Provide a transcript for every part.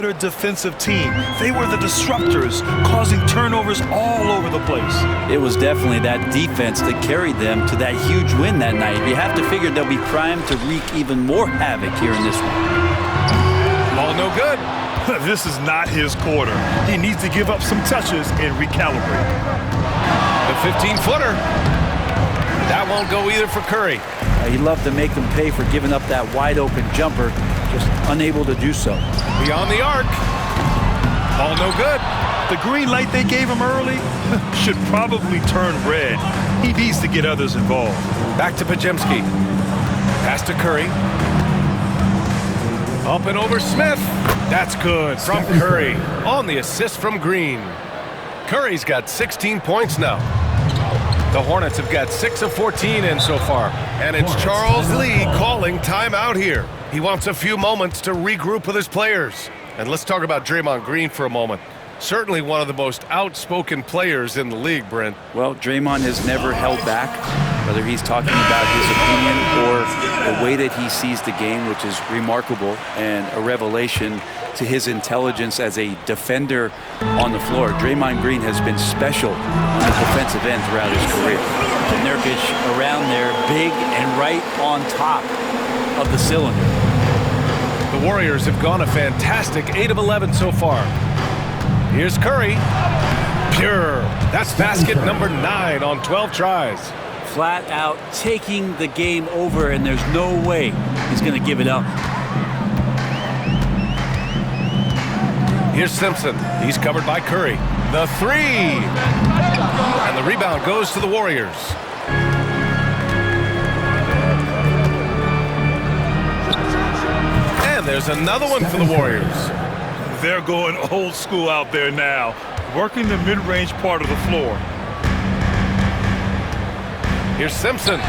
Their defensive team. They were the disruptors, causing turnovers all over the place. It was definitely that defense that carried them to that huge win that night. You have to figure they'll be primed to wreak even more havoc here in this one. Ball no good. This is not his quarter. He needs to give up some touches and recalibrate. The 15-footer. That won't go either for Curry. He'd love to make them pay for giving up that wide-open jumper, just unable to do so. Beyond the arc. Ball no good. The green light they gave him early should probably turn red. He needs to get others involved. Back to Pajemski. Pass to Curry. Up and over Smith. That's good from Curry on the assist from Green. Curry's got 16 points now. The Hornets have got 6 of 14 in so far. And it's Charles Lee calling timeout here. He wants a few moments to regroup with his players. And let's talk about Draymond Green for a moment. Certainly one of the most outspoken players in the league, Brent. Well, Draymond has never held back, whether he's talking about his opinion or the way that he sees the game, which is remarkable and a revelation to his intelligence as a defender on the floor. Draymond Green has been special on the defensive end throughout his career. And Nurkic around there, big and right on top of the cylinder. The Warriors have gone a fantastic 8 of 11 so far. Here's Curry. Pure. That's basket number 9 on 12 tries. Flat out taking the game over, and there's no way he's going to give it up. Here's Simpson. He's covered by Curry. The 3. And the rebound goes to the Warriors. And there's another one for the Warriors. They're going old school out there now, working the mid-range part of the floor. Here's Simpson.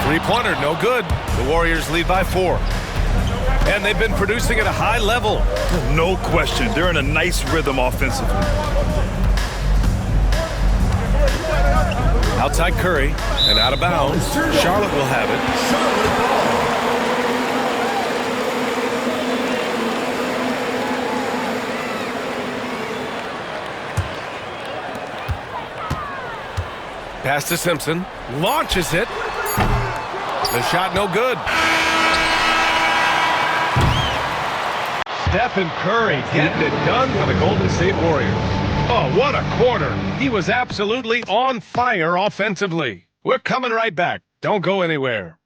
Three-pointer, no good. The Warriors lead by 4. And they've been producing at a high level. No question. They're in a nice rhythm offensively. Outside Curry and out of bounds. Charlotte will have it. Pass to Simpson. Launches it. The shot no good. Stephen Curry getting it done for the Golden State Warriors. Oh, what a quarter. He was absolutely on fire offensively. We're coming right back. Don't go anywhere.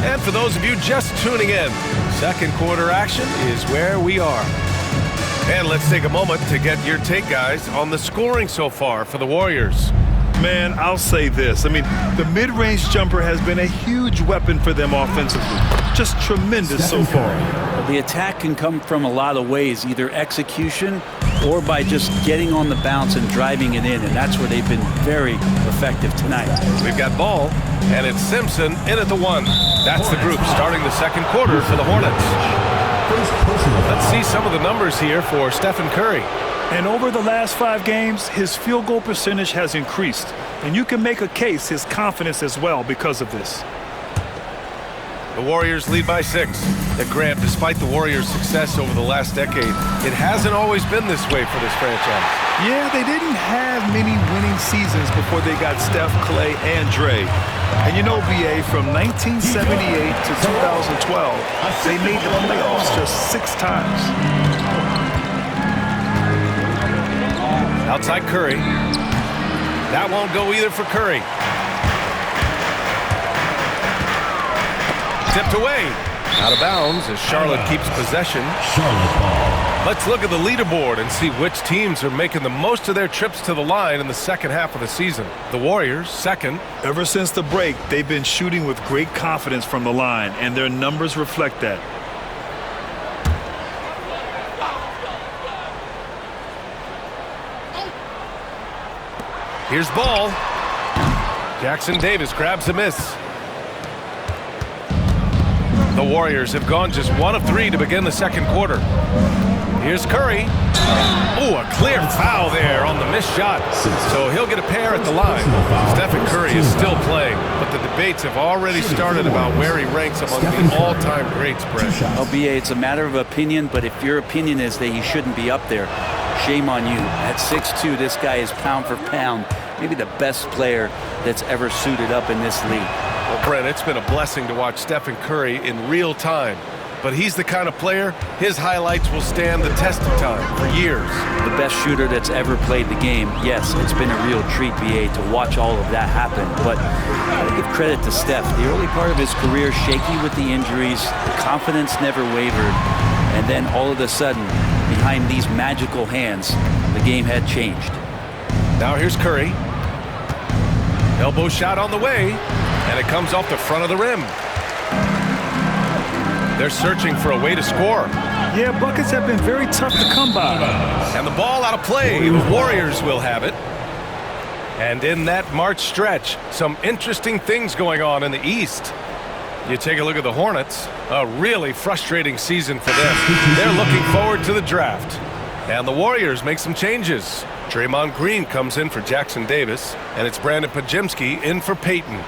And for those of you just tuning in, second quarter action is where we are. And let's take a moment to get your take, guys, on the scoring so far for the Warriors. Man, I'll say this. I mean, the mid-range jumper has been a huge weapon for them offensively. Just tremendous so far. The attack can come from a lot of ways, either execution or by just getting on the bounce and driving it in, and that's where they've been very effective tonight. We've got ball, and it's Simpson in at the 1. That's the group starting the second quarter for the Hornets. Let's see some of the numbers here for Stephen Curry. And over the last 5 games, his field goal percentage has increased. And you can make a case his confidence as well because of this. The Warriors lead by 6. And Grant, despite the Warriors' success over the last decade, it hasn't always been this way for this franchise. Yeah, they didn't have many winning seasons before they got Steph, Clay, and Dre. And you know, BA, from 1978 to 2012, they made the playoffs just 6 times. Outside Curry. That won't go either for Curry. Tipped away. Out of bounds as Charlotte keeps possession. Let's look at the leaderboard and see which teams are making the most of their trips to the line in the second half of the season. The Warriors, second. Ever since the break, they've been shooting with great confidence from the line, and their numbers reflect that. Here's ball. Jackson Davis grabs a miss. The Warriors have gone just 1 of 3 to begin the second quarter. Here's Curry. Oh, a clear foul there on the missed shot. So he'll get a pair at the line. Stephen Curry is still playing, but the debates have already started about where he ranks among the all-time greats, Brett. LBA, it's a matter of opinion, but if your opinion is that he shouldn't be up there, shame on you. At 6'2", this guy is pound for pound, maybe the best player that's ever suited up in this league. Well, Brent, it's been a blessing to watch Stephen Curry in real time. But he's the kind of player, his highlights will stand the test of time for years. The best shooter that's ever played the game. Yes, it's been a real treat, BA, to watch all of that happen. But I gotta give credit to Steph. The early part of his career, shaky with the injuries, the confidence never wavered. And then all of a sudden, behind these magical hands, the game had changed. Now here's Curry. Elbow shot on the way, and it comes off the front of the rim. They're searching for a way to score. Yeah, buckets have been very tough to come by. And the ball out of play. The Warriors will have it. And in that March stretch, some interesting things going on in the East. You take a look at the Hornets, a really frustrating season for them. They're looking forward to the draft. And the Warriors make some changes. Draymond Green comes in for Jackson Davis, and it's Brandon Pajemski in for Payton.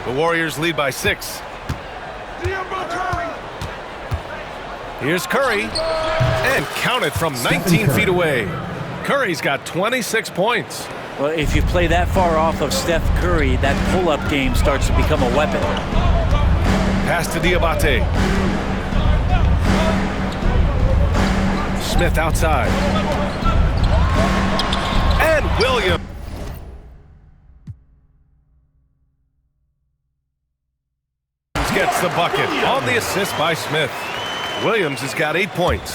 The Warriors lead by 6. Here's Curry, and count it from 19 feet away. Curry's got 26 points. Well, if you play that far off of Steph Curry, that pull-up game starts to become a weapon. Pass to Diabate. Smith outside. And Williams gets the bucket on the assist by Smith. Williams has got 8 points.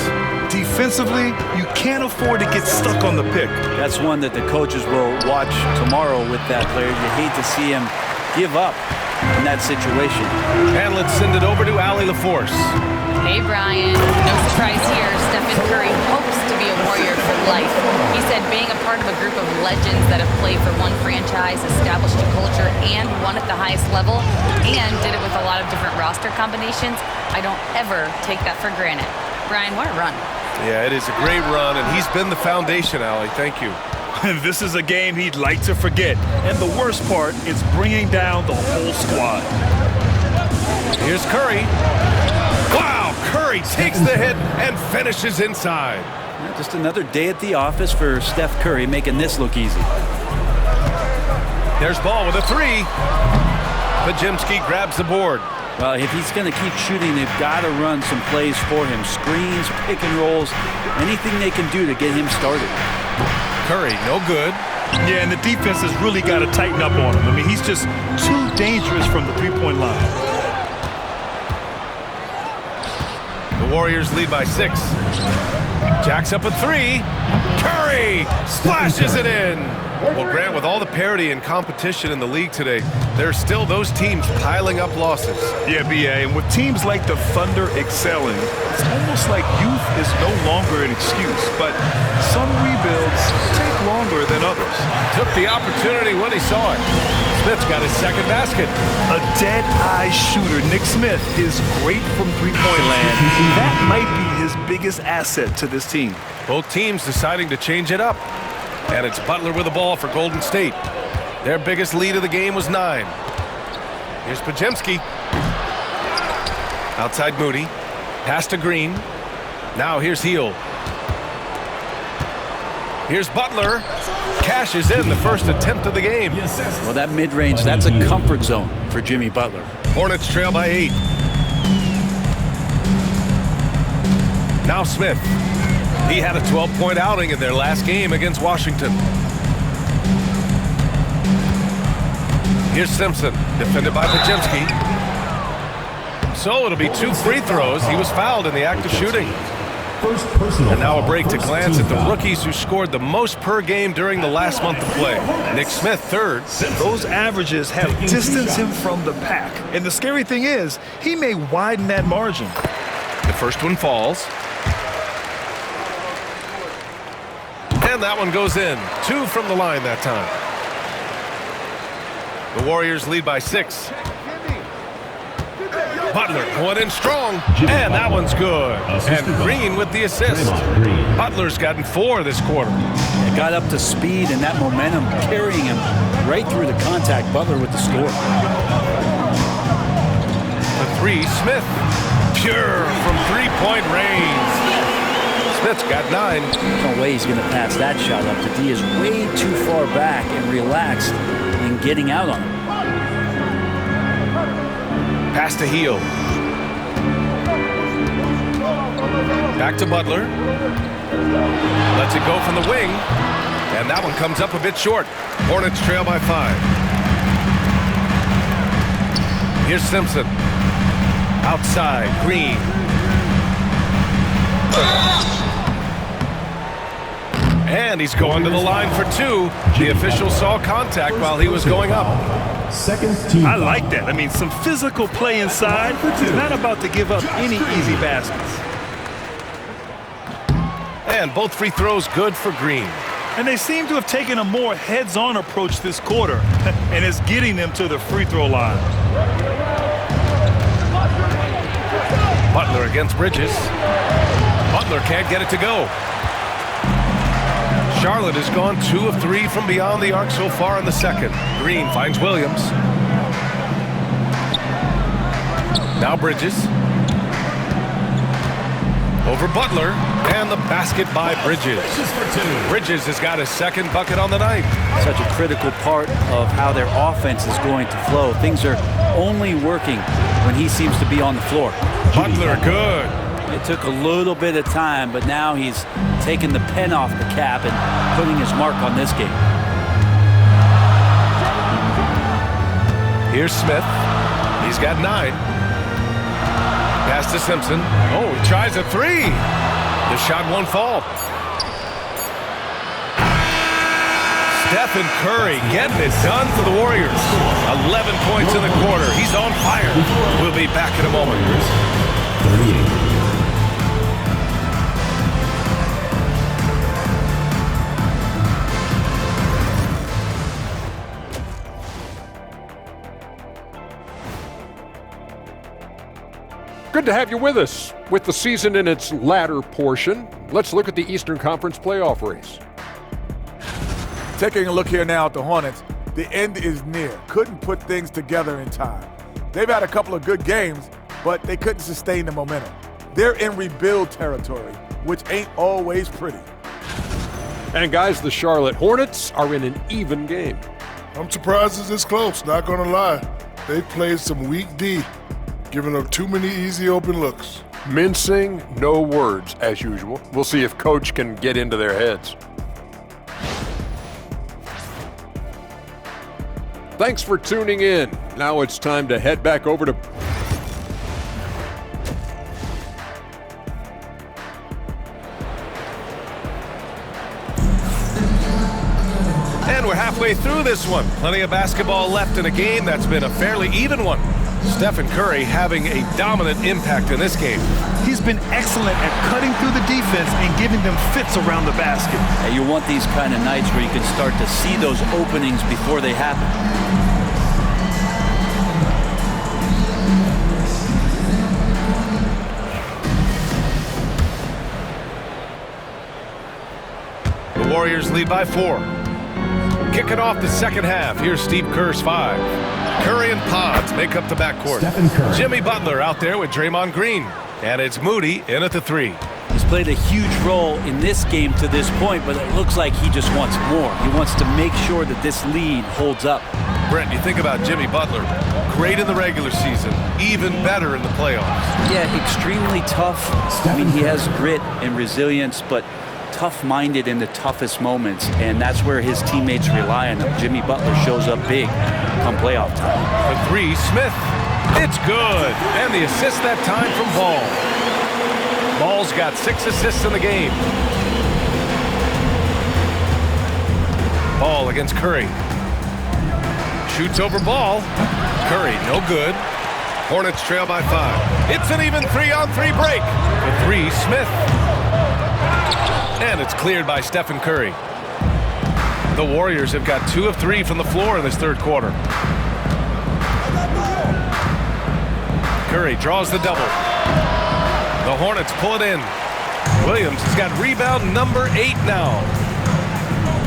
Defensively, you can't afford to get stuck on the pick. That's one that the coaches will watch tomorrow with that player. You hate to see him give up in that situation. And let's send it over to Allie LaForce. Hey, Brian. No surprise here. Stephen Curry hopes to be a Warrior for life. He said being a part of a group of legends that have played for one franchise, established a culture, and won at the highest level, and did it with a lot of different roster combinations, I don't ever take that for granted. Brian, what a run. Yeah, it is a great run, and he's been the foundation, Allie. Thank you. This is a game he'd like to forget. And the worst part is bringing down the whole squad. Here's Curry. Wow, Curry takes the hit and finishes inside. Yeah, just another day at the office for Steph Curry, making this look easy. There's ball with a 3. Pajemski grabs the board. Well, if he's going to keep shooting, they've got to run some plays for him. Screens, pick and rolls, anything they can do to get him started. Curry, no good. Yeah, and the defense has really got to tighten up on him. I mean, he's just too dangerous from the three-point line. The Warriors lead by 6. Jacks up a 3. Curry splashes it in. Well, Grant, with all the parity and competition in the league today, there are still those teams piling up losses. Yeah, BA, and with teams like the Thunder excelling, it's almost like youth is no longer an excuse, but some rebuilds take longer than others. Took the opportunity when he saw it. Smith's got his second basket. A dead-eye shooter, Nick Smith, is great from three-point land. That might be his biggest asset to this team. Both teams deciding to change it up. And it's Butler with the ball for Golden State. Their biggest lead of the game was 9. Here's Pajemski. Outside Moody. Pass to Green. Now here's Heel. Here's Butler. Cashes in the first attempt of the game. Well, that mid-range, that's a comfort zone for Jimmy Butler. Hornets trail by 8. Now Smith. He had a 12-point outing in their last game against Washington. Here's Simpson, defended by Pajemski. So it'll be 2 free throws. He was fouled in the act of shooting. And now a break to glance at the rookies who scored the most per game during the last month of play. Nick Smith, 3rd. Those averages have distanced him from the pack. And the scary thing is, he may widen that margin. The first one falls. And that one goes in. 2 from the line that time. The Warriors lead by 6. Butler going in strong, and that one's good. And Green with the assist. Butler's gotten 4 this quarter. It got up to speed, and that momentum carrying him right through the contact. Butler with the score. The 3, Smith. Pure from three-point range. Smith's got 9. No way he's going to pass that shot up. The D is way too far back and relaxed in getting out on him. Pass to Heel. Back to Butler. Lets it go from the wing. And that one comes up a bit short. Hornets trail by 5. Here's Simpson. Outside, Green. And he's going to the line for 2. The official saw contact while he was going up. Second team. I like that. I mean, some physical play inside. He's not about to give up any easy baskets. And both free throws good for Green. And they seem to have taken a more heads-on approach this quarter, and it's getting them to the free throw line. Butler against Bridges. Butler can't get it to go. Charlotte has gone 2 of 3 from beyond the arc so far in the second. Green finds Williams. Now Bridges. Over Butler, and the basket by Bridges. Bridges has got his second bucket on the night. Such a critical part of how their offense is going to flow. Things are only working when he seems to be on the floor. Butler, good. It took a little bit of time, but now he's taking the pen off the cap and putting his mark on this game. Here's Smith. He's got 9. Pass to Simpson. Oh, he tries a 3. The shot won't fall. Stephen Curry getting it done for the Warriors. 11 points in the quarter. He's on fire. We'll be back in a moment. 38. Good to have you with us. With the season in its latter portion, let's look at the Eastern Conference playoff race. Taking a look here now at the Hornets, the end is near. Couldn't put things together in time. They've had a couple of good games, but they couldn't sustain the momentum. They're in rebuild territory, which ain't always pretty. And guys, the Charlotte Hornets are in an even game. I'm surprised it's this close, not gonna lie. They played some weak D, giving up too many easy open looks. Mincing, no words, as usual. We'll see if Coach can get into their heads. Thanks for tuning in. Now it's time to head back over to... And we're halfway through this one. Plenty of basketball left in a game that's been a fairly even one. Stephen Curry having a dominant impact in this game. He's been excellent at cutting through the defense and giving them fits around the basket. And you want these kind of nights where you can start to see those openings before they happen. The Warriors lead by 4. Kicking off the second half, here's Steve Kerr's 5. Curry and Pods make up the backcourt. Jimmy Butler out there with Draymond Green. And it's Moody in at the 3. He's played a huge role in this game to this point, but it looks like he just wants more. He wants to make sure that this lead holds up. Brent, you think about Jimmy Butler. Great in the regular season, even better in the playoffs. Yeah, extremely tough. I mean, he has grit and resilience, but tough-minded in the toughest moments, and that's where his teammates rely on him. Jimmy Butler shows up big come playoff time. The 3, Smith. It's good. And the assist that time from Ball. Ball's got 6 assists in the game. Ball against Curry. Shoots over Ball. Curry, no good. Hornets trail by 5. It's an even 3-on-3 break. The 3, Smith. And it's cleared by Stephen Curry. The Warriors have got 2 of 3 from the floor in this third quarter. Curry draws the double. The Hornets pull it in. Williams has got rebound number 8 now.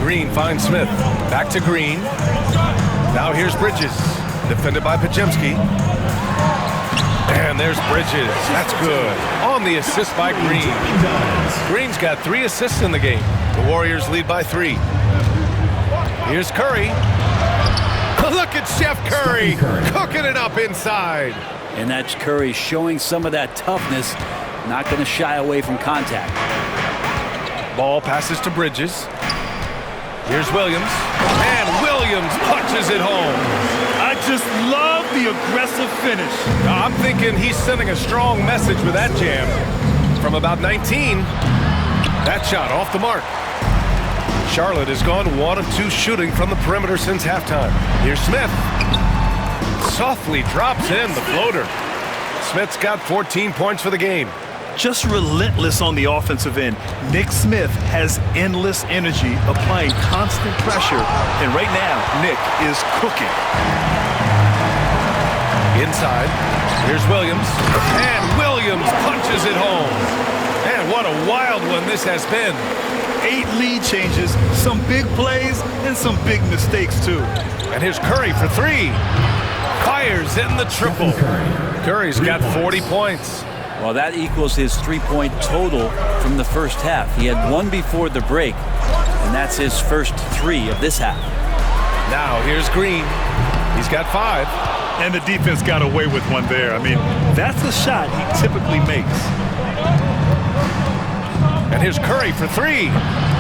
Green finds Smith. Back to Green. Now here's Bridges. Defended by Pajemski. And there's Bridges. That's good. On the assist by Green. Green's got 3 assists in the game. The Warriors lead by 3. Here's Curry. Look at Chef Curry cooking it up inside. And that's Curry showing some of that toughness, not going to shy away from contact. Ball passes to Bridges. Here's Williams. And Williams punches it home. I just love the aggressive finish. I'm thinking he's sending a strong message with that jam. From about 19, that shot off the mark. Charlotte has gone 1 of 2 shooting from the perimeter since halftime. Here's Smith. Softly drops in the floater. Smith's got 14 points for the game. Just relentless on the offensive end. Nick Smith has endless energy, applying constant pressure. And right now, Nick is cooking. Inside, here's Williams. And Williams punches it home. And what a wild one this has been. 8 lead changes, some big plays, and some big mistakes, too. And here's Curry for 3. Fires in the triple. Curry's got 40 points. Well, that equals his 3-point total from the first half. He had 1 before the break, and that's his first 3 of this half. Now here's Green. He's got 5. And the defense got away with one there. I mean, that's a shot he typically makes. And here's Curry for 3.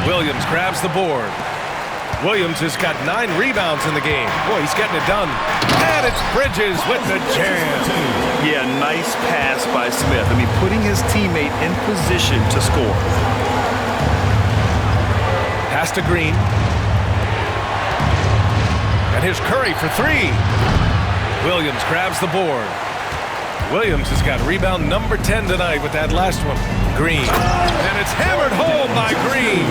Williams grabs the board. Williams has got 9 rebounds in the game. Boy, he's getting it done. And it's Bridges with the jam. Yeah, nice pass by Smith. I mean, putting his teammate in position to score. Pass to Green. And here's Curry for 3. Williams grabs the board. Williams has got rebound number 10 tonight with that last one. Green. And it's hammered home by Green.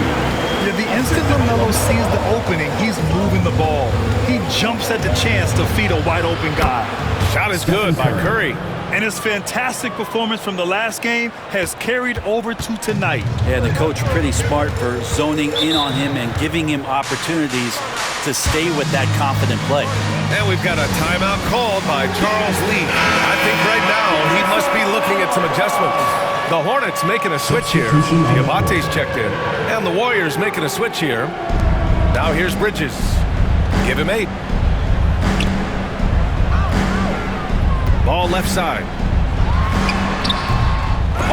Yeah, the instant LaMelo sees the opening, he's moving the ball. He jumps at the chance to feed a wide-open guy. Shot is good by Curry. And his fantastic performance from the last game has carried over to tonight. Yeah, the coach pretty smart for zoning in on him and giving him opportunities to stay with that confident play. And we've got a timeout called by Charles Lee. I think right now he must be looking at some adjustments. The Hornets making a switch here. Diabate's checked in. And the Warriors making a switch here. Now here's Bridges. Give him 8. Ball left side.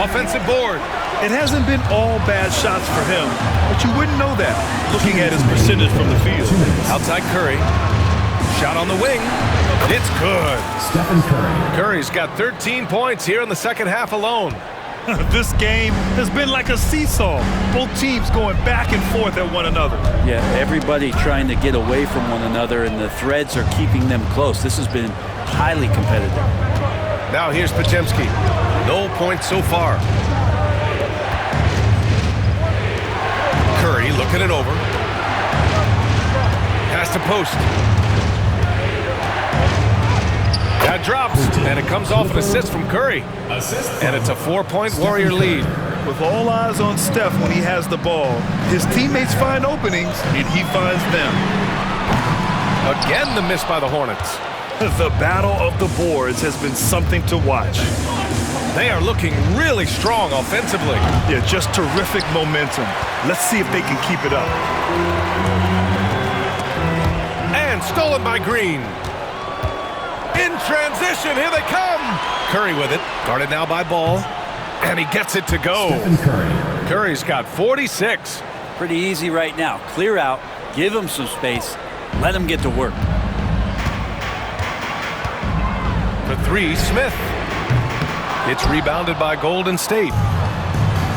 Offensive board. It hasn't been all bad shots for him, but you wouldn't know that looking at his percentage from the field. Outside Curry. Shot on the wing. It's good. Stephen Curry. Curry's got 13 points here in the second half alone. This game has been like a seesaw. Both teams going back and forth at one another. Yeah, everybody trying to get away from one another, and the threads are keeping them close. This has been highly competitive. Now here's Pajemski. No points so far. Curry looking it over. Pass to post. That drops, and it comes off an assist from Curry. And it's a 4-point Warrior lead. With all eyes on Steph when he has the ball, his teammates find openings, and he finds them. Again, the miss by the Hornets. The battle of the boards has been something to watch. They are looking really strong offensively. Yeah, just terrific momentum. Let's see if they can keep it up. And stolen by Green. In transition, here they come. Curry with it, guarded now by Ball. And he gets it to go. Curry. Curry's got 46. Pretty easy right now. Clear out, give him some space, let him get to work. For 3, Smith. It's rebounded by Golden State.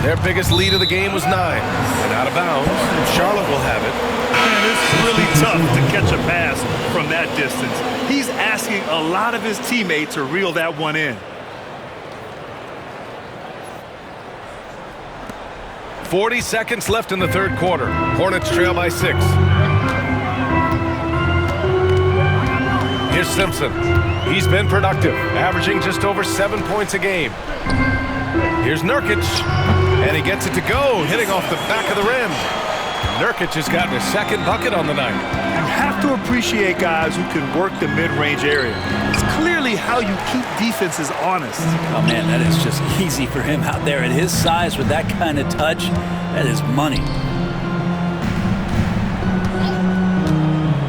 Their biggest lead of the game was 9. And out of bounds, Charlotte will have it. Man, it's really tough to catch a pass from that distance. He's asking a lot of his teammates to reel that one in. 40 seconds left in the third quarter. Hornets trail by 6. Here's Simpson. He's been productive, averaging just over 7 points a game. Here's Nurkic, and he gets it to go, hitting off the back of the rim. Nurkic has gotten his second bucket on the night. You have to appreciate guys who can work the mid-range area. It's clearly how you keep defenses honest. Oh, man, that is just easy for him out there. At his size, with that kind of touch, that is money.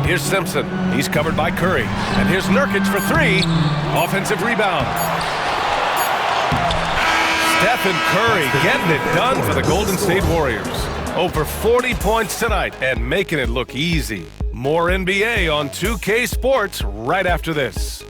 Here's Simpson. He's covered by Curry. And here's Nurkic for 3. Offensive rebound. Stephen Curry getting it done for the Golden State Warriors. Over 40 points tonight and making it look easy. More NBA on 2K Sports right after this.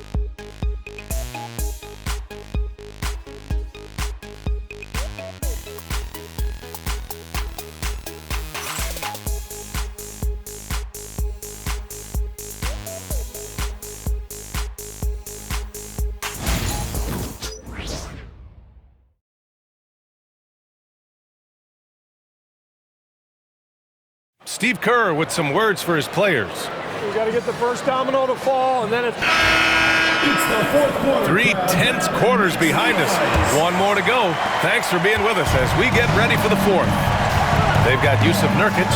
Steve Kerr with some words for his players. We got to get the first domino to fall, and then it's the fourth quarter. 3 tense quarters behind us. One more to go. Thanks for being with us as we get ready for the fourth. They've got Yusuf Nurkic,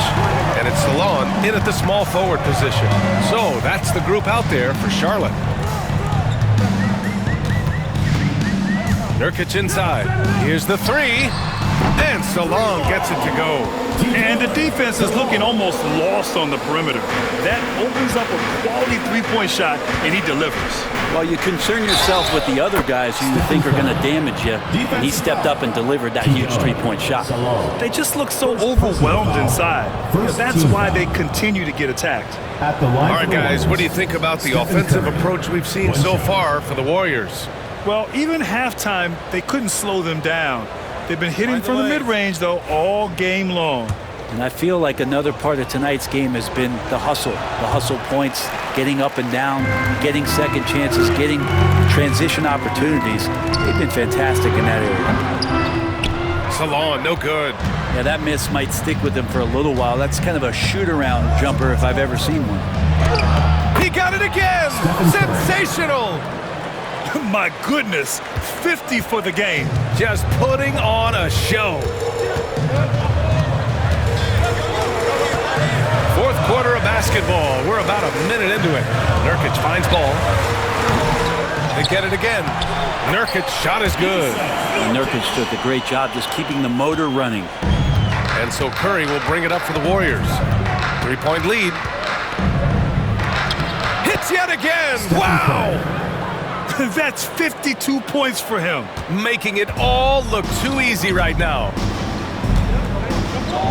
and it's Salon in at the small forward position. So that's the group out there for Charlotte. Nurkic inside. Here's the 3. And Salon gets it to go. And the defense is looking almost lost on the perimeter. That opens up a quality three-point shot, and he delivers. Well, you concern yourself with the other guys who you think are going to damage you, and he stepped up and delivered that huge three-point shot. They just look so overwhelmed inside. That's why they continue to get attacked. All right, guys, what do you think about the offensive approach we've seen so far for the Warriors? Well, even halftime, they couldn't slow them down. They've been hitting from the mid-range, though, all game long. And I feel like another part of tonight's game has been the hustle points, getting up and down, getting second chances, getting transition opportunities. They've been fantastic in that area. Salon, no good. Yeah, that miss might stick with them for a little while. That's kind of a shoot-around jumper if I've ever seen one. He got it again! Sensational! My goodness, 50 for the game. Just putting on a show. Fourth quarter of basketball. We're about a minute into it. Nurkic finds ball. They get it again. Nurkic's shot is good. And Nurkic did a great job just keeping the motor running. And so Curry will bring it up for the Warriors. 3-point lead. Hits yet again. Wow! That's 52 points for him. Making it all look too easy right now.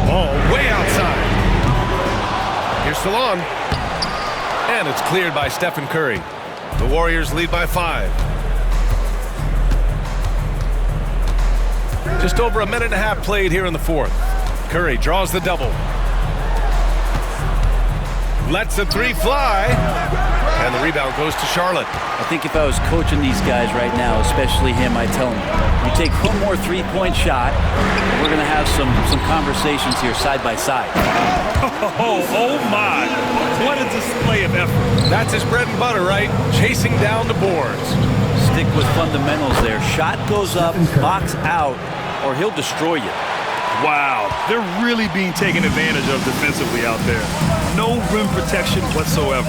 Oh, way outside. Here's Salon. And it's cleared by Stephen Curry. The Warriors lead by 5. Just over a minute and a half played here in the fourth. Curry draws the double. Lets a 3 fly. And the rebound goes to Charlotte. I think if I was coaching these guys right now, especially him, I'd tell him, you take one more three-point shot, we're going to have some conversations here side by side. Oh my. What a display of effort. That's his bread and butter, right? Chasing down the boards. Stick with fundamentals there. Shot goes up, box out, or he'll destroy you. Wow, they're really being taken advantage of defensively out there. No rim protection whatsoever.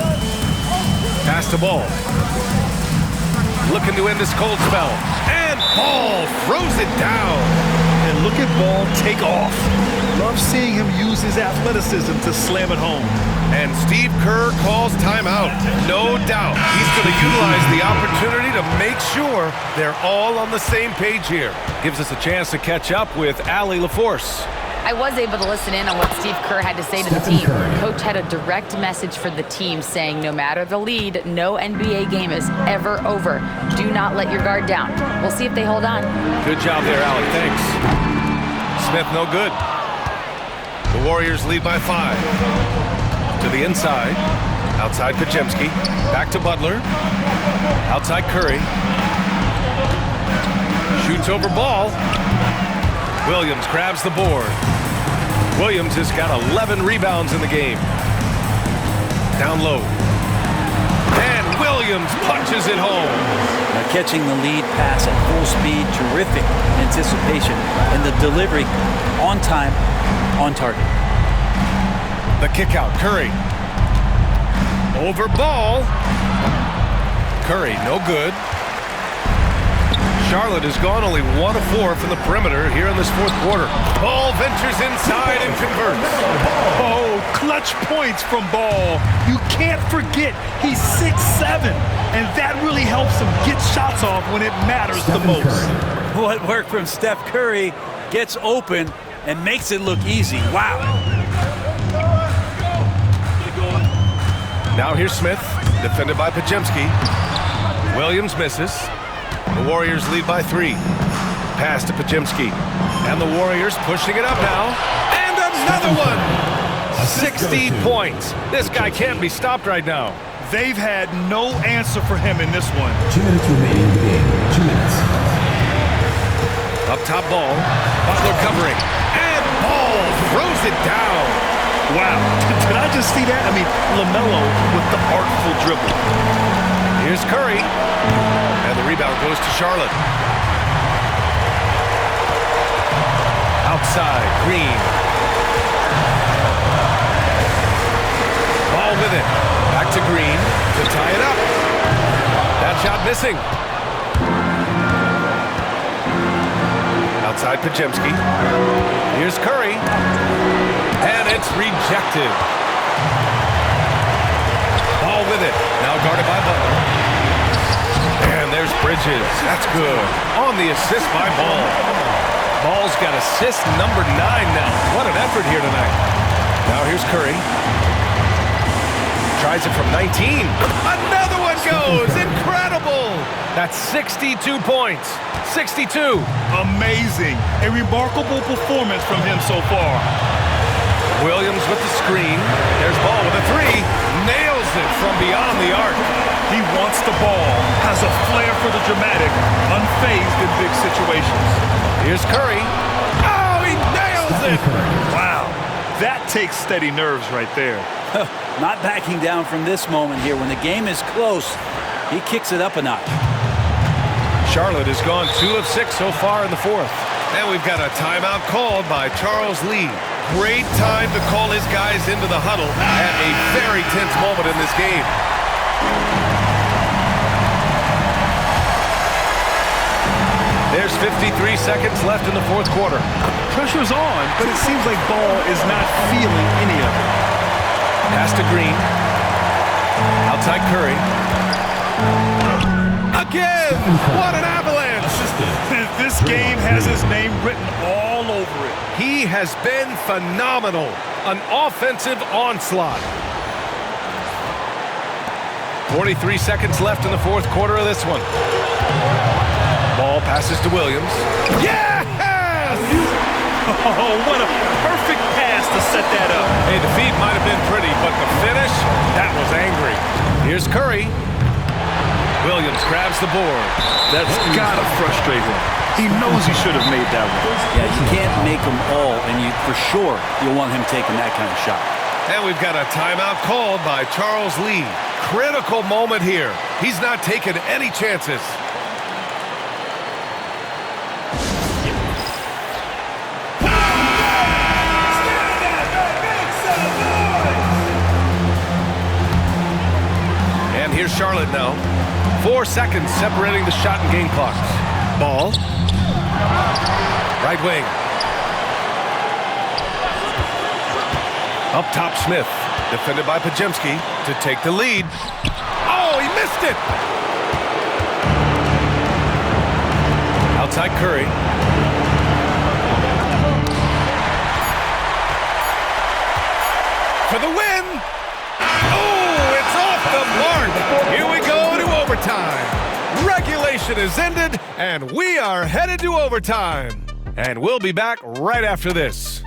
Pass the ball. Looking to end this cold spell. And Ball throws it down. And look at Ball take off. Love seeing him use his athleticism to slam it home. And Steve Kerr calls timeout. No doubt he's going to utilize the opportunity to make sure they're all on the same page here. Gives us a chance to catch up with Allie LaForce. I was able to listen in on what Steve Kerr had to say to the team. Coach had a direct message for the team saying no matter the lead, no NBA game is ever over. Do not let your guard down. We'll see if they hold on. Good job there, Allie. Thanks. Smith, no good. The Warriors lead by 5. To the inside. Outside Podziemski. Back to Butler. Outside Curry. Shoots over Ball. Williams grabs the board. Williams has got 11 rebounds in the game. Down low. And Williams punches it home. Now catching the lead pass at full speed, terrific anticipation, and the delivery on time, on target. The kick out, Curry. Over Ball. Curry, no good. Charlotte has gone only 1 of 4 from the perimeter here in this fourth quarter. Ball ventures inside and converts. Oh, clutch points from Ball. You can't forget he's 6'7", and that really helps him get shots off when it matters the most. What work from Steph Curry gets open and makes it look easy. Wow. Now here's Smith, defended by Podziemski. Williams misses. The Warriors lead by 3. Pass to Podziemski. And the Warriors pushing it up now. And another one! 60 points. This guy can't be stopped right now. They've had no answer for him in this one. 2 minutes remaining in the game. 2 minutes. Up top Ball. Butler covering. And Ball throws it down. Wow. Did I just see that? I mean, LaMelo with the artful dribble. Here's Curry. And the rebound goes to Charlotte. Outside, Green. Ball with it. Back to Green to tie it up. That shot missing. Outside Podziemski. Here's Curry. And it's rejected. Ball with it. Now guarded by Butler. And there's Bridges. That's good. On the assist by Ball. Ball's got assist number 9 now. What an effort here tonight. Now here's Curry. Tries it from 19. Another one goes. Incredible. That's 62 points. 62. Amazing. A remarkable performance from him so far. Williams with the screen. There's Ball with a 3. Nails it from beyond the arc. He wants the ball, has a flair for the dramatic, unfazed in big situations. Here's Curry. Oh, he nails it! Wow, that takes steady nerves right there. Not backing down from this moment here. When the game is close, he kicks it up a notch. Charlotte has gone 2 of 6 so far in the fourth. And we've got a timeout called by Charles Lee. Great time to call his guys into the huddle at a very tense moment in this game. There's 53 seconds left in the fourth quarter. Pressure's on, but it seems like Ball is not feeling any of it. Pass to Green. Outside Curry. Again! What an avalanche! This game has his name written all over it. He has been phenomenal. An offensive onslaught. 43 seconds left in the fourth quarter of this one. Ball passes to Williams. Yes! Oh, what a perfect pass to set that up. Hey, the feed might have been pretty, but the finish, that was angry. Here's Curry. Williams grabs the board. That's gotta frustrate him. He knows he should have made that one. Yeah, you can't make them all, and for sure you'll want him taking that kind of shot. And we've got a timeout called by Charles Lee. Critical moment here. He's not taking any chances. And here's Charlotte now. 4 seconds separating the shot and game clocks. Ball. Right wing. Up top, Smith. Defended by Podziemski to take the lead. Oh, he missed it! Outside Curry. For the win! Oh, it's off the mark! Here we go to overtime. Regulation is ended, and we are headed to overtime. And we'll be back right after this.